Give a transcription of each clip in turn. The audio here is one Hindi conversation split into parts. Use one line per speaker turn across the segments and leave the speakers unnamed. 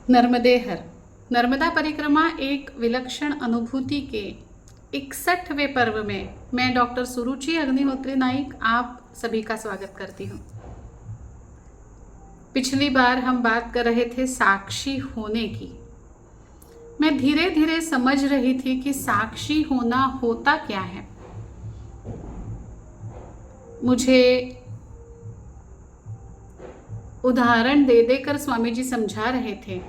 नर्मदे हर। नर्मदा परिक्रमा एक विलक्षण अनुभूति के 61वें पर्व में मैं डॉक्टर सुरुचि अग्निहोत्री नाइक आप सभी का स्वागत करती हूँ। पिछली बार हम बात कर रहे थे साक्षी होने की। मैं धीरे धीरे समझ रही थी कि साक्षी होना होता क्या है। मुझे उदाहरण दे देकर स्वामी जी समझा रहे थे।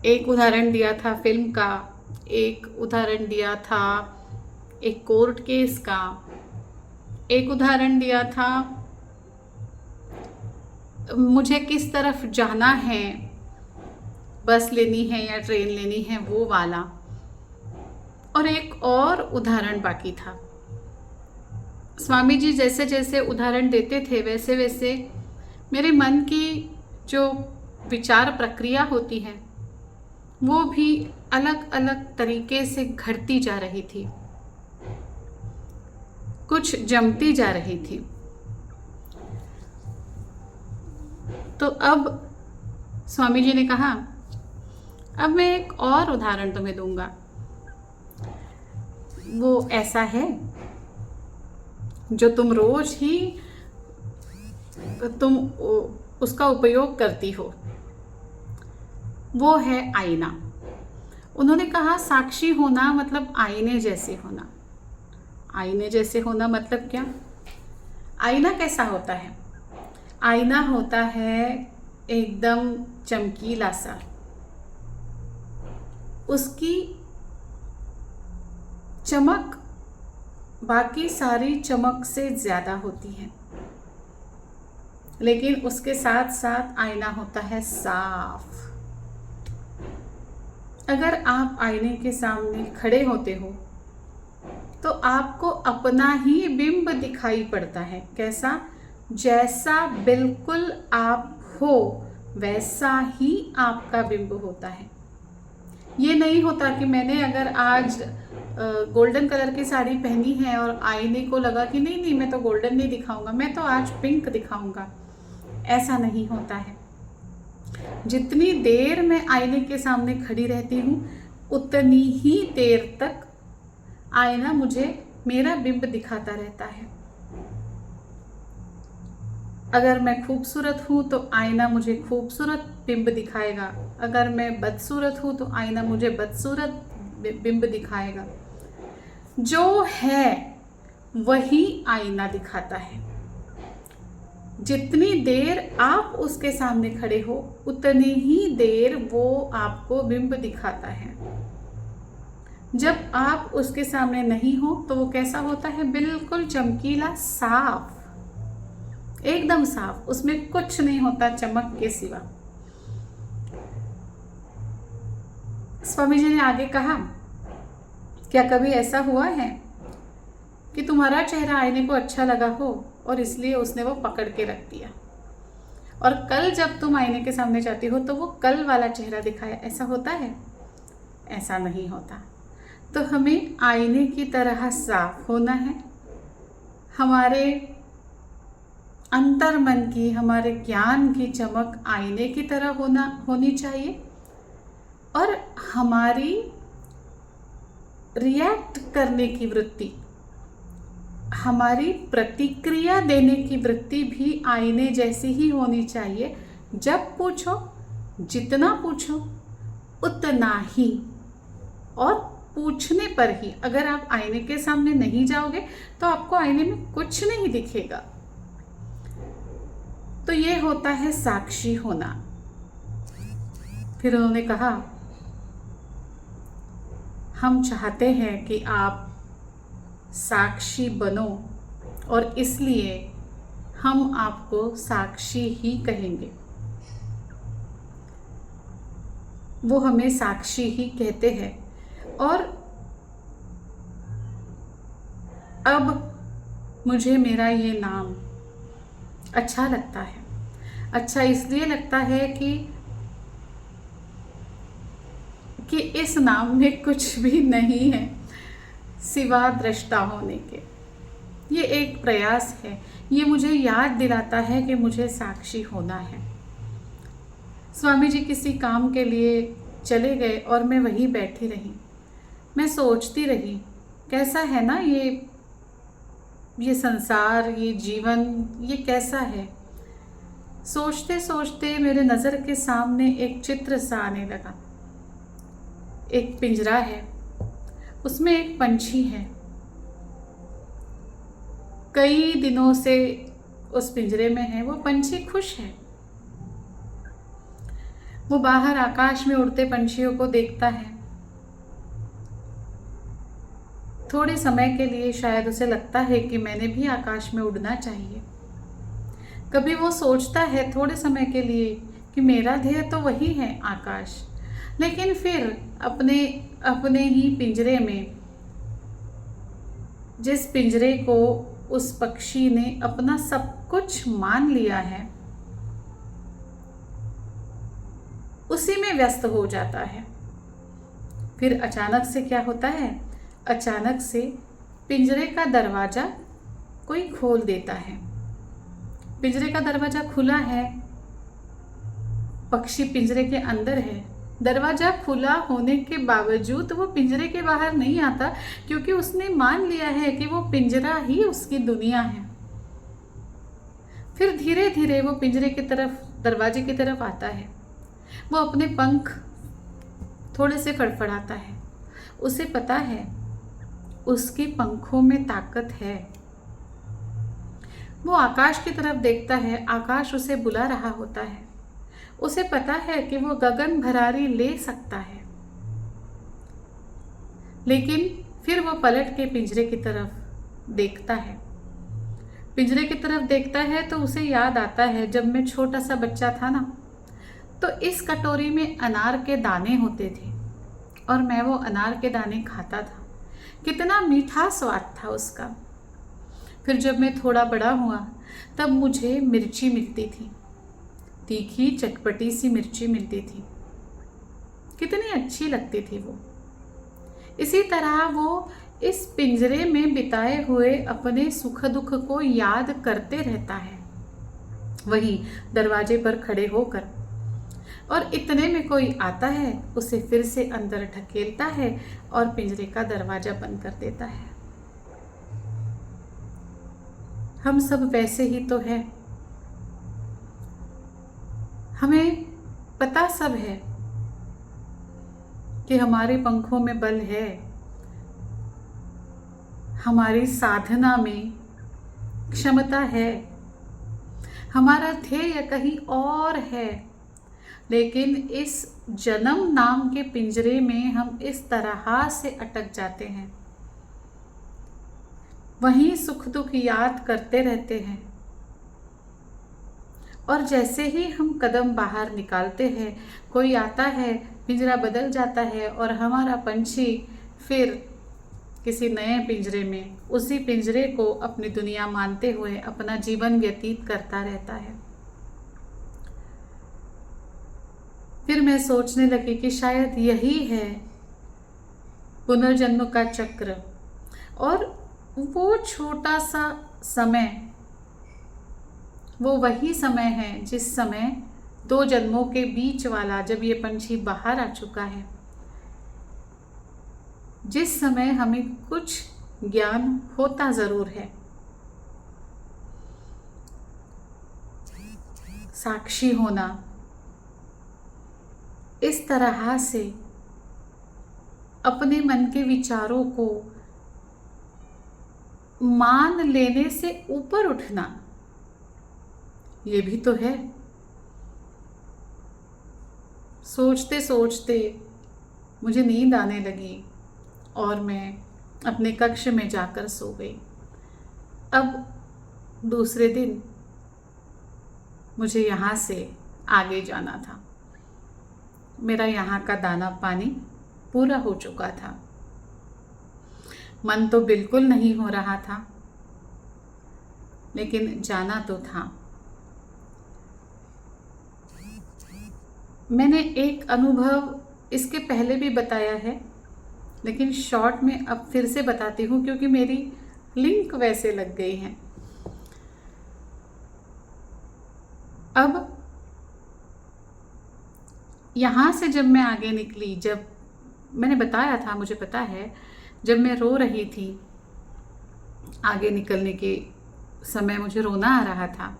एक उदाहरण दिया था फिल्म का, एक उदाहरण दिया था एक कोर्ट केस का, एक उदाहरण दिया था मुझे किस तरफ जाना है, बस लेनी है या ट्रेन लेनी है वो वाला, और एक और उदाहरण बाकी था। स्वामी जी जैसे जैसे उदाहरण देते थे वैसे वैसे मेरे मन की जो विचार प्रक्रिया होती है वो भी अलग अलग तरीके से घटती जा रही थी, कुछ जमती जा रही थी। तो अब स्वामी जी ने कहा अब मैं एक और उदाहरण तुम्हें दूंगा। वो ऐसा है जो तुम रोज ही तुम उसका उपयोग करती हो, वो है आईना। उन्होंने कहा साक्षी होना मतलब आईने जैसे होना। आईने जैसे होना मतलब क्या? आईना कैसा होता है? आईना होता है एकदम चमकीला सा, उसकी चमक बाकी सारी चमक से ज्यादा होती है, लेकिन उसके साथ साथ आईना होता है साफ। अगर आप आईने के सामने खड़े होते हो तो आपको अपना ही बिंब दिखाई पड़ता है। कैसा? जैसा बिल्कुल आप हो वैसा ही आपका बिंब होता है। ये नहीं होता कि मैंने अगर आज गोल्डन कलर की साड़ी पहनी है और आईने को लगा कि नहीं नहीं मैं तो गोल्डन नहीं दिखाऊंगा, मैं तो आज पिंक दिखाऊंगा। ऐसा नहीं होता है। जितनी देर मैं आईने के सामने खड़ी रहती हूँ उतनी ही देर तक आईना मुझे मेरा बिंब दिखाता रहता है। अगर मैं खूबसूरत हूँ तो आईना मुझे खूबसूरत बिंब दिखाएगा, अगर मैं बदसूरत हूँ तो आईना मुझे बदसूरत बिंब दिखाएगा। जो है वही आईना दिखाता है। जितनी देर आप उसके सामने खड़े हो उतनी ही देर वो आपको बिंब दिखाता है। जब आप उसके सामने नहीं हो तो वो कैसा होता है? बिल्कुल चमकीला, साफ, एकदम साफ, उसमें कुछ नहीं होता चमक के सिवा। स्वामी जी ने आगे कहा क्या कभी ऐसा हुआ है कि तुम्हारा चेहरा आईने को अच्छा लगा हो और इसलिए उसने वो पकड़ के रख दिया, और कल जब तुम आईने के सामने जाती हो तो वो कल वाला चेहरा दिखाया? ऐसा होता है? ऐसा नहीं होता। तो हमें आईने की तरह साफ होना है। हमारे अंतर्मन की, हमारे ज्ञान की चमक आईने की तरह होनी चाहिए, और हमारी रिएक्ट करने की वृत्ति, हमारी प्रतिक्रिया देने की वृत्ति भी आईने जैसी ही होनी चाहिए। जब पूछो, जितना पूछो उतना ही, और पूछने पर ही। अगर आप आईने के सामने नहीं जाओगे तो आपको आईने में कुछ नहीं दिखेगा। तो ये होता है साक्षी होना। फिर उन्होंने कहा हम चाहते हैं कि आप साक्षी बनो, और इसलिए हम आपको साक्षी ही कहेंगे। वो हमें साक्षी ही कहते हैं। और अब मुझे मेरा ये नाम अच्छा लगता है। अच्छा इसलिए लगता है कि इस नाम में कुछ भी नहीं है सिवा दृष्टा होने के। ये एक प्रयास है, ये मुझे याद दिलाता है कि मुझे साक्षी होना है। स्वामी जी किसी काम के लिए चले गए और मैं वहीं बैठी रही। मैं सोचती रही, कैसा है ना ये संसार, ये जीवन, ये कैसा है। सोचते सोचते मेरे नज़र के सामने एक चित्र सा आने लगा। एक पिंजरा है, उसमें एक पंछी है। कई दिनों से उस पिंजरे में है। वो पंछी खुश है। वो बाहर आकाश में उड़ते पंछियों को देखता है। थोड़े समय के लिए शायद उसे लगता है कि मैंने भी आकाश में उड़ना चाहिए। कभी वो सोचता है थोड़े समय के लिए कि मेरा ध्येय तो वही है, आकाश। लेकिन फिर अपने ही पिंजरे में, जिस पिंजरे को उस पक्षी ने अपना सब कुछ मान लिया है, उसी में व्यस्त हो जाता है। फिर अचानक से क्या होता है? अचानक से पिंजरे का दरवाजा कोई खोल देता है। पिंजरे का दरवाजा खुला है, पक्षी पिंजरे के अंदर है। दरवाजा खुला होने के बावजूद वो पिंजरे के बाहर नहीं आता, क्योंकि उसने मान लिया है कि वो पिंजरा ही उसकी दुनिया है। फिर धीरे धीरे वो पिंजरे की तरफ, दरवाजे की तरफ आता है। वो अपने पंख थोड़े से फड़फड़ाता है। उसे पता है उसके पंखों में ताकत है। वो आकाश की तरफ देखता है। आकाश उसे बुला रहा होता है। उसे पता है कि वो गगन भरारी ले सकता है। लेकिन फिर वो पलट के पिंजरे की तरफ देखता है। पिंजरे की तरफ देखता है तो उसे याद आता है, जब मैं छोटा सा बच्चा था ना, तो इस कटोरी में अनार के दाने होते थे और मैं वो अनार के दाने खाता था। कितना मीठा स्वाद था उसका। फिर जब मैं थोड़ा बड़ा हुआ तब मुझे मिर्ची मिलती थी, तीखी चटपटी सी मिर्ची मिलती थी। कितनी अच्छी लगती थी वो। इसी तरह वो इस पिंजरे में बिताए हुए अपने सुख दुख को याद करते रहता है, वहीं दरवाजे पर खड़े होकर। और इतने में कोई आता है, उसे फिर से अंदर ढकेलता है और पिंजरे का दरवाजा बंद कर देता है। हम सब वैसे ही तो है। हमें पता सब है कि हमारे पंखों में बल है, हमारी साधना में क्षमता है, हमारा ध्येय कहीं और है। लेकिन इस जन्म नाम के पिंजरे में हम इस तरह से अटक जाते हैं, वहीं सुख दुख याद करते रहते हैं। और जैसे ही हम कदम बाहर निकालते हैं, कोई आता है, पिंजरा बदल जाता है और हमारा पंछी फिर किसी नए पिंजरे में, उसी पिंजरे को अपनी दुनिया मानते हुए अपना जीवन व्यतीत करता रहता है। फिर मैं सोचने लगी कि शायद यही है पुनर्जन्म का चक्र। और वो छोटा सा समय, वो वही समय है जिस समय 2 जन्मों के बीच वाला, जब ये पंछी बाहर आ चुका है, जिस समय हमें कुछ ज्ञान होता जरूर है। साक्षी होना, इस तरह से अपने मन के विचारों को मान लेने से ऊपर उठना, ये भी तो है। सोचते सोचते मुझे नींद आने लगी और मैं अपने कक्ष में जाकर सो गई। अब दूसरे दिन मुझे यहाँ से आगे जाना था। मेरा यहाँ का दाना पानी पूरा हो चुका था। मन तो बिल्कुल नहीं हो रहा था, लेकिन जाना तो था। मैंने एक अनुभव इसके पहले भी बताया है, लेकिन शॉर्ट में अब फिर से बताती हूँ, क्योंकि मेरी लिंक वैसे लग गई हैं। अब यहाँ से जब मैं आगे निकली, जब मैंने बताया था, मुझे पता है, जब मैं रो रही थी, आगे निकलने के समय मुझे रोना आ रहा था,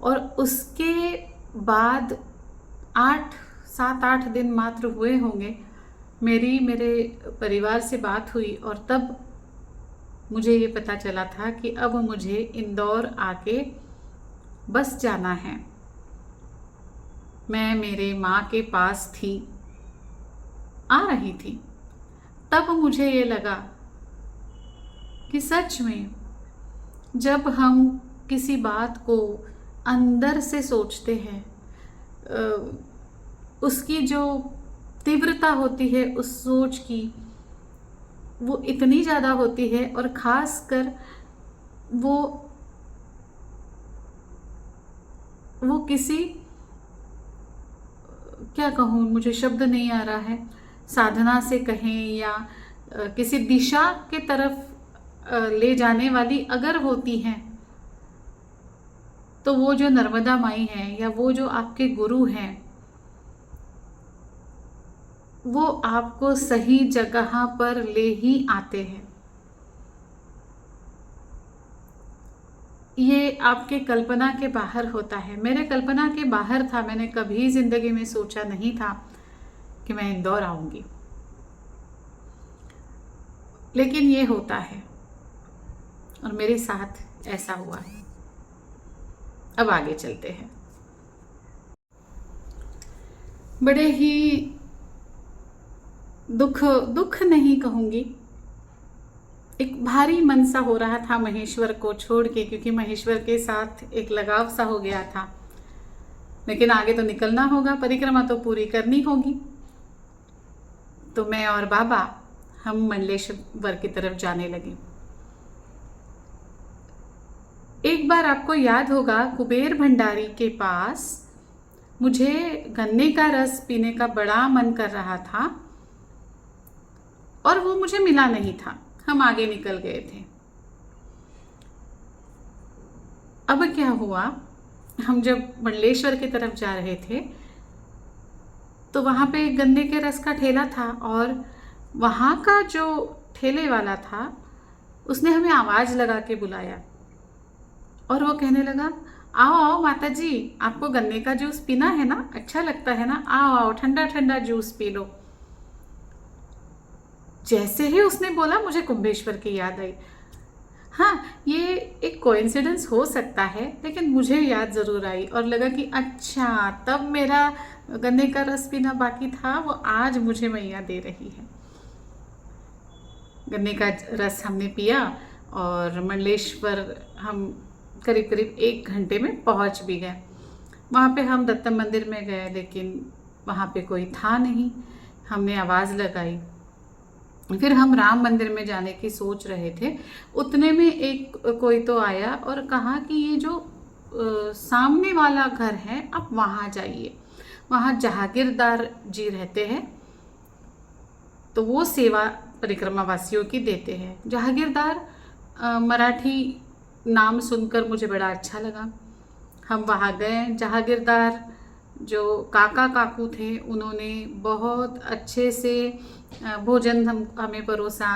और उसके बाद 7-8 दिन मात्र हुए होंगे, मेरे परिवार से बात हुई और तब मुझे ये पता चला था कि अब मुझे इंदौर आके बस जाना है। मैं मेरे माँ के पास थी, आ रही थी, तब मुझे ये लगा कि सच में जब हम किसी बात को अंदर से सोचते हैं, उसकी जो तीव्रता होती है उस सोच की, वो इतनी ज़्यादा होती है, और ख़ास कर वो किसी, क्या कहूँ, मुझे शब्द नहीं आ रहा है, साधना से कहें या किसी दिशा के तरफ ले जाने वाली अगर होती हैं, तो वो जो नर्मदा माई हैं या वो जो आपके गुरु हैं, वो आपको सही जगह पर ले ही आते हैं। ये आपके कल्पना के बाहर होता है। मेरे कल्पना के बाहर था, मैंने कभी ज़िंदगी में सोचा नहीं था कि मैं इंदौर आऊँगी, लेकिन ये होता है और मेरे साथ ऐसा हुआ। अब आगे चलते हैं। बड़े ही दुख नहीं कहूँगी, एक भारी मन सा हो रहा था महेश्वर को छोड़ के, क्योंकि महेश्वर के साथ एक लगाव सा हो गया था। लेकिन आगे तो निकलना होगा, परिक्रमा तो पूरी करनी होगी। तो मैं और बाबा हम मंडलेश्वर की तरफ जाने लगे। एक बार आपको याद होगा, कुबेर भंडारी के पास मुझे गन्ने का रस पीने का बड़ा मन कर रहा था और वो मुझे मिला नहीं था। हम आगे निकल गए थे। अब क्या हुआ, हम जब मंडलेश्वर की तरफ जा रहे थे तो वहाँ पे गन्ने के रस का ठेला था, और वहाँ का जो ठेले वाला था उसने हमें आवाज़ लगा के बुलाया और वो कहने लगा, आओ आओ माता जी, आपको गन्ने का जूस पीना है ना, अच्छा लगता है ना, आओ आओ ठंडा ठंडा जूस पी लो। जैसे ही उसने बोला मुझे कुंभेश्वर की याद आई। हाँ, ये एक कोइंसिडेंस हो सकता है, लेकिन मुझे याद ज़रूर आई और लगा कि अच्छा, तब मेरा गन्ने का रस पीना बाकी था, वो आज मुझे मैया दे रही है। गन्ने का रस हमने पिया और मंडलेश्वर हम करीब करीब 1 घंटे में पहुंच भी गए। वहाँ पे हम दत्त मंदिर में गए, लेकिन वहाँ पे कोई था नहीं। हमने आवाज़ लगाई, फिर हम राम मंदिर में जाने की सोच रहे थे। उतने में एक कोई तो आया और कहा कि ये जो सामने वाला घर है, आप वहाँ जाइए, वहाँ जहागीरदार जी रहते हैं, तो वो सेवा परिक्रमा वासियों की देते हैं। जहागीरदार मराठी नाम सुनकर मुझे बड़ा अच्छा लगा। हम वहाँ गए। जहागीरदार जो काका काकू थे, उन्होंने बहुत अच्छे से भोजन हमें परोसा,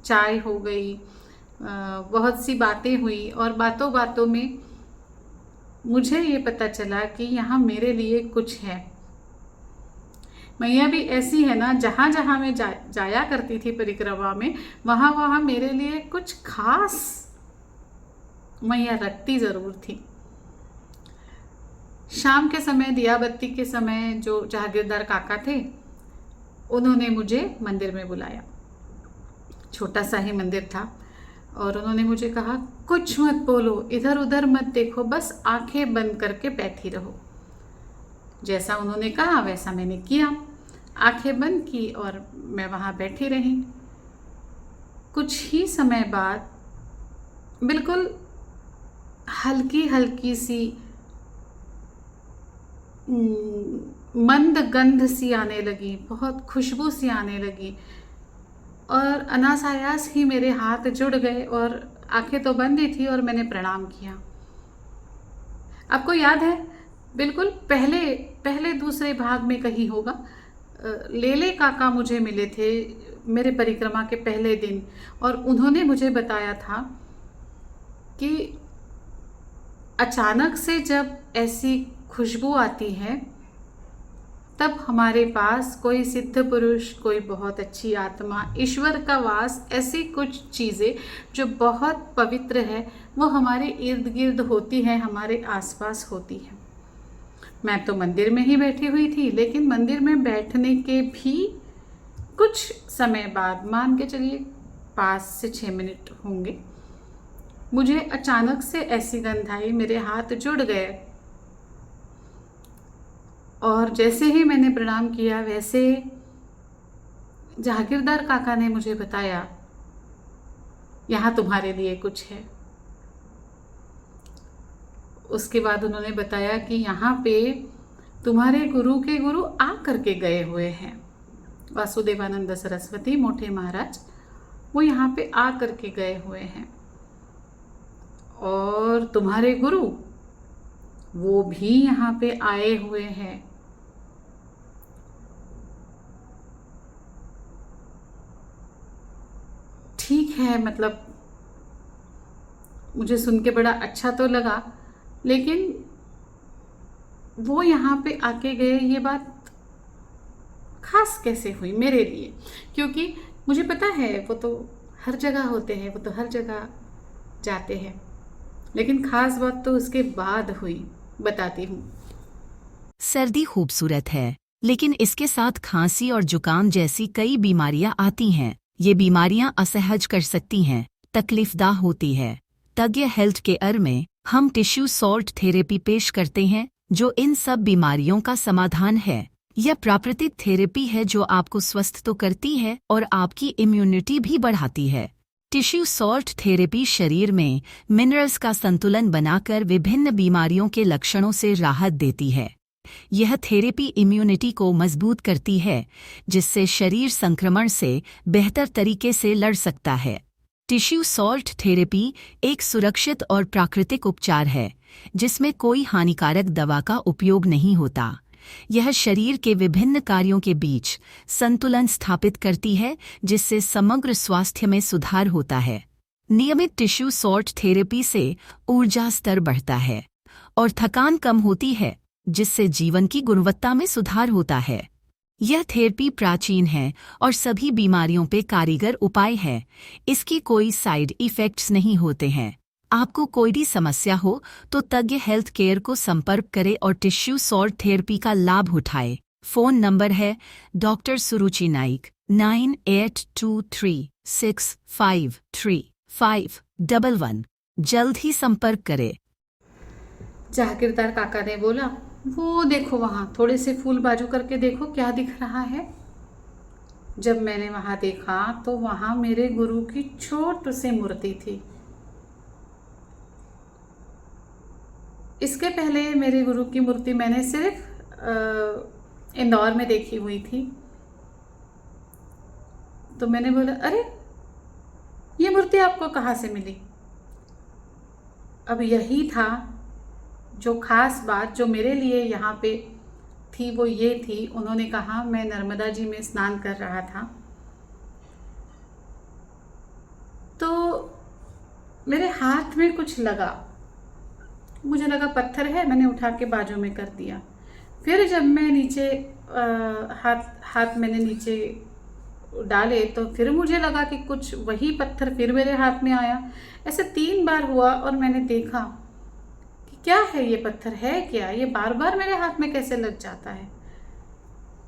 चाय हो गई, बहुत सी बातें हुई, और बातों बातों में मुझे ये पता चला कि यहाँ मेरे लिए कुछ है। मैया भी ऐसी है ना, जहाँ जहाँ मैं जाया करती थी परिक्रमा में, वहाँ वहाँ मेरे लिए कुछ खास मैया रखती ज़रूर थी। शाम के समय, दिया बत्ती के समय, जो जहागीरदार काका थे, उन्होंने मुझे मंदिर में बुलाया। छोटा सा ही मंदिर था, और उन्होंने मुझे कहा, कुछ मत बोलो, इधर उधर मत देखो, बस आंखें बंद करके बैठी रहो। जैसा उन्होंने कहा वैसा मैंने किया, आंखें बंद की और मैं वहाँ बैठी रही। कुछ ही समय बाद बिल्कुल हल्की हल्की सी मंद गंध सी आने लगी, बहुत खुशबू सी आने लगी, और अनायास ही मेरे हाथ जुड़ गए और आंखें तो बंद ही थी और मैंने प्रणाम किया। आपको याद है, बिल्कुल पहले पहले दूसरे भाग में कहीं होगा। लेले काका मुझे मिले थे मेरे परिक्रमा के पहले दिन, और उन्होंने मुझे बताया था कि अचानक से जब ऐसी खुशबू आती है तब हमारे पास कोई सिद्ध पुरुष, कोई बहुत अच्छी आत्मा, ईश्वर का वास, ऐसी कुछ चीज़ें जो बहुत पवित्र है वो हमारे इर्द गिर्द होती हैं, हमारे आसपास होती हैं। मैं तो मंदिर में ही बैठी हुई थी, लेकिन मंदिर में बैठने के भी कुछ समय बाद, मान के चलिए 5 से 6 मिनट होंगे, मुझे अचानक से ऐसी गंध आई, मेरे हाथ जुड़ गए, और जैसे ही मैंने प्रणाम किया वैसे जागीरदार काका ने मुझे बताया, यहाँ तुम्हारे लिए कुछ है। उसके बाद उन्होंने बताया कि यहाँ पे तुम्हारे गुरु के गुरु आ करके गए हुए हैं, वासुदेवानंद सरस्वती मोठे महाराज, वो यहाँ पे आ करके गए हुए हैं, और तुम्हारे गुरु वो भी यहाँ पे आए हुए हैं। ठीक है, मतलब मुझे सुन के बड़ा अच्छा तो लगा, लेकिन वो यहाँ पे आके गए, ये बात खास कैसे हुई मेरे लिए? क्योंकि मुझे पता है वो तो हर जगह होते हैं, वो तो हर जगह जाते हैं, लेकिन खास बात तो उसके बाद हुई, बताती हूँ।
सर्दी खूबसूरत है, लेकिन इसके साथ खांसी और जुकाम जैसी कई बीमारियां आती हैं। ये बीमारियां असहज कर सकती हैं, तकलीफदाह होती है। तज्ञ हेल्थ केयर में हम टिश्यू सॉल्ट थेरेपी पेश करते हैं, जो इन सब बीमारियों का समाधान है। यह प्राकृतिक थेरेपी है जो आपको स्वस्थ तो करती है और आपकी इम्यूनिटी भी बढ़ाती है। टिश्यू सॉल्ट थेरेपी शरीर में मिनरल्स का संतुलन बनाकर विभिन्न बीमारियों के लक्षणों से राहत देती है। यह थेरेपी इम्यूनिटी को मजबूत करती है, जिससे शरीर संक्रमण से बेहतर तरीके से लड़ सकता है। टिश्यू सॉल्ट थेरेपी एक सुरक्षित और प्राकृतिक उपचार है, जिसमें कोई हानिकारक दवा का उपयोग नहीं होता। यह शरीर के विभिन्न कार्यों के बीच संतुलन स्थापित करती है, जिससे समग्र स्वास्थ्य में सुधार होता है। नियमित टिश्यू सॉल्ट थेरेपी से ऊर्जा स्तर बढ़ता है और थकान कम होती है, जिससे जीवन की गुणवत्ता में सुधार होता है। यह थेरेपी प्राचीन है और सभी बीमारियों पे कारगर उपाय है। इसकी कोई साइड इफ़ेक्ट्स नहीं होते हैं। आपको कोई भी समस्या हो तो तज्ञ हेल्थ केयर को संपर्क करें और टिश्यू सॉल्ट थेरेपी का लाभ उठाएं। फ़ोन नंबर है डॉक्टर सुरुचि नाइक 9823653511। जल्द ही संपर्क करें।
जागीरदार काका ने बोला, वो देखो वहाँ थोड़े से फूल बाजू करके देखो क्या दिख रहा है। जब मैंने वहाँ देखा तो वहाँ मेरे गुरु की छोटी सी मूर्ति थी। इसके पहले मेरे गुरु की मूर्ति मैंने सिर्फ इंदौर में देखी हुई थी। तो मैंने बोला, अरे ये मूर्ति आपको कहाँ से मिली? अब यही था जो खास बात जो मेरे लिए यहाँ पे थी, वो ये थी, उन्होंने कहा, मैं नर्मदा जी में स्नान कर रहा था तो मेरे हाथ में कुछ लगा, मुझे लगा पत्थर है, मैंने उठा के बाजू में कर दिया। फिर जब मैं नीचे हाथ मैंने नीचे डाले तो फिर मुझे लगा कि कुछ वही पत्थर फिर मेरे हाथ में आया। ऐसे 3 बार हुआ और मैंने देखा कि क्या है ये पत्थर, है क्या, ये बार बार मेरे हाथ में कैसे लग जाता है।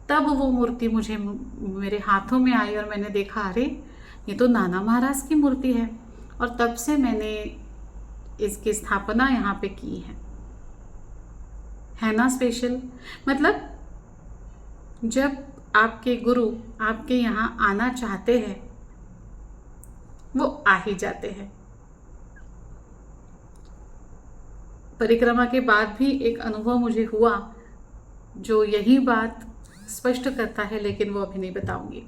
तब वो मूर्ति मुझे मेरे हाथों में आई और मैंने देखा, अरे ये तो नाना महाराज की मूर्ति है। और तब से मैंने इसकी स्थापना यहाँ पे की है ना स्पेशल। मतलब जब आपके गुरु आपके यहाँ आना चाहते हैं वो आ ही जाते हैं। परिक्रमा के बाद भी एक अनुभव मुझे हुआ जो यही बात स्पष्ट करता है, लेकिन वो अभी नहीं बताऊंगी।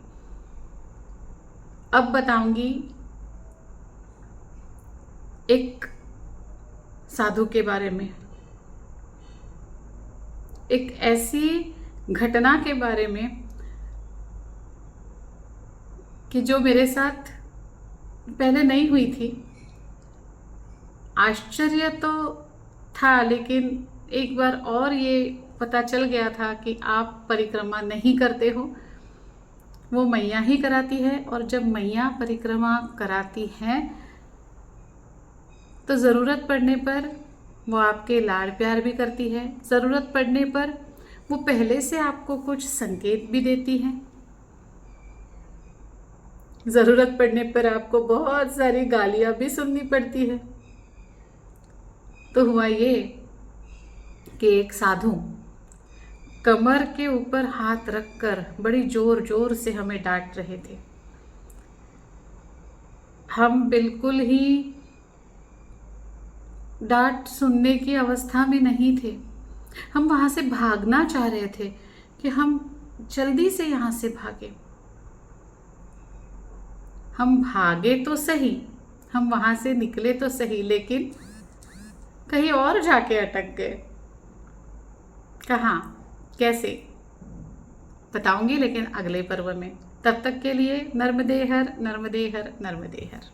अब बताऊंगी एक साधु के बारे में। एक ऐसी घटना के बारे में कि जो मेरे साथ पहले नहीं हुई थी। आश्चर्य तो था, लेकिन एक बार और ये पता चल गया था कि आप परिक्रमा नहीं करते हो, वो मैया ही कराती है। और जब मैया परिक्रमा कराती हैं तो ज़रूरत पड़ने पर वो आपके लाड़ प्यार भी करती है। ज़रूरत पड़ने पर वो पहले से आपको कुछ संकेत भी देती हैं। ज़रूरत पड़ने पर आपको बहुत सारी गालियाँ भी सुननी पड़ती है। तो हुआ ये कि एक साधु कमर के ऊपर हाथ रखकर बड़ी जोर जोर से हमें डांट रहे थे। हम बिल्कुल ही डांट सुनने की अवस्था में नहीं थे। हम वहाँ से भागना चाह रहे थे कि हम जल्दी से यहाँ से भागे। हम भागे तो सही, हम वहाँ से निकले तो सही, लेकिन कहीं और जाके अटक गए। कहाँ, कैसे, बताऊंगी लेकिन अगले पर्व में। तब तक के लिए नर्मदे हर, नर्मदे हर, नर्मदे हर।